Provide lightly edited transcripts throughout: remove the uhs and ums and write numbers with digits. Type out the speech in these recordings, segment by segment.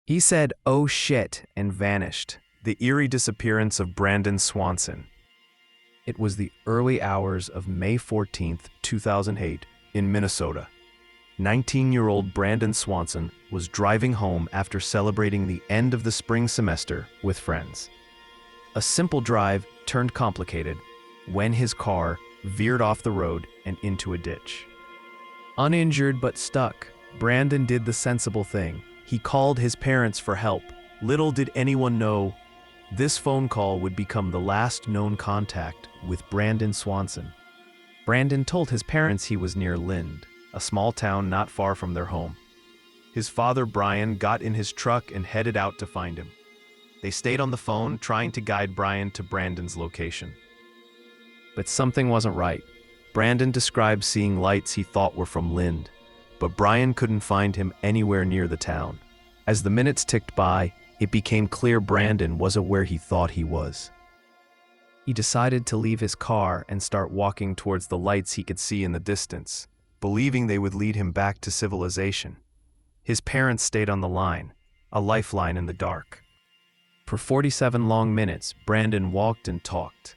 He said, "Oh shit," and vanished. The eerie disappearance of Brandon Swanson. It was the early hours of May 14th, 2008, in Minnesota. 19-year-old Brandon Swanson was driving home after celebrating the end of the spring semester with friends. A simple drive turned complicated when his car veered off the road and into a ditch. Uninjured but stuck, Brandon did the sensible thing. He called his parents for help. Little did anyone know, this phone call would become the last known contact with Brandon Swanson. Brandon told his parents he was near Lind, a small town not far from their home. His father, Brian, got in his truck and headed out to find him. They stayed on the phone, trying to guide Brian to Brandon's location. But something wasn't right. Brandon described seeing lights he thought were from Lind, but Brian couldn't find him anywhere near the town. As the minutes ticked by, it became clear Brandon wasn't where he thought he was. He decided to leave his car and start walking towards the lights he could see in the distance, believing they would lead him back to civilization. His parents stayed on the line, a lifeline in the dark. For 47 long minutes, Brandon walked and talked.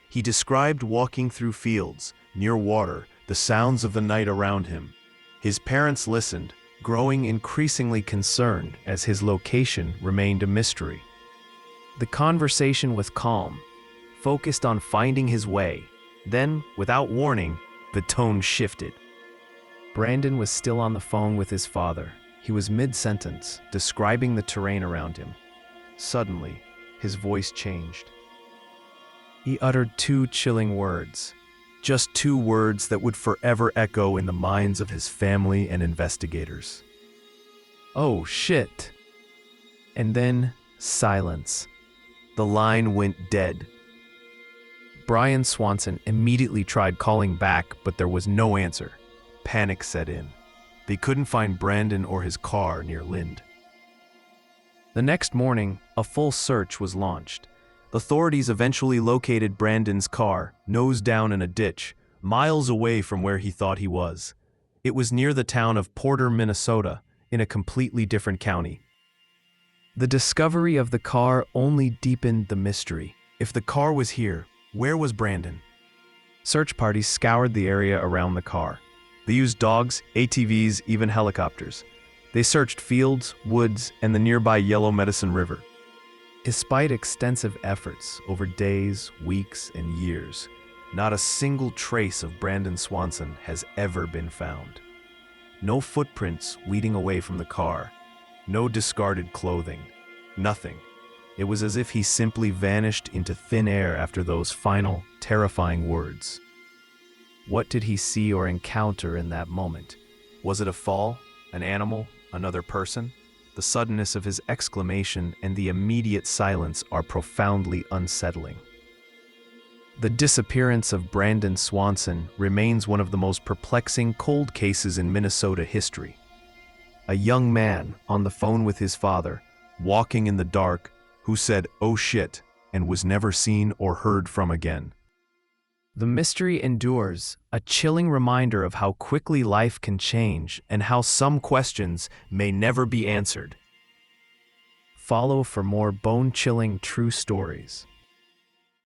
He described walking through fields, near water, the sounds of the night around him. His parents listened, growing increasingly concerned as his location remained a mystery. The conversation was calm, focused on finding his way. Then, without warning, the tone shifted. Brandon was still on the phone with his father. He was mid-sentence, describing the terrain around him. Suddenly, his voice changed. He uttered two chilling words. Just two words that would forever echo in the minds of his family and investigators. "Oh shit." And then, silence. The line went dead. Brian Swanson immediately tried calling back, but there was no answer. Panic set in. They couldn't find Brandon or his car near Lind. The next morning, a full search was launched. Authorities eventually located Brandon's car, nose down in a ditch, miles away from where he thought he was. It was near the town of Porter, Minnesota, in a completely different county. The discovery of the car only deepened the mystery. If the car was here, where was Brandon? Search parties scoured the area around the car. They used dogs, ATVs, even helicopters. They searched fields, woods, and the nearby Yellow Medicine River. Despite extensive efforts over days, weeks, and years, not a single trace of Brandon Swanson has ever been found. No footprints leading away from the car, no discarded clothing, nothing. It was as if he simply vanished into thin air after those final, terrifying words. What did he see or encounter in that moment? Was it a fall, an animal, another person? The suddenness of his exclamation and the immediate silence are profoundly unsettling. The disappearance of Brandon Swanson remains one of the most perplexing cold cases in Minnesota history. A young man on the phone with his father, walking in the dark, who said, "Oh shit," and was never seen or heard from again. The mystery endures, a chilling reminder of how quickly life can change and how some questions may never be answered. Follow for more bone-chilling true stories.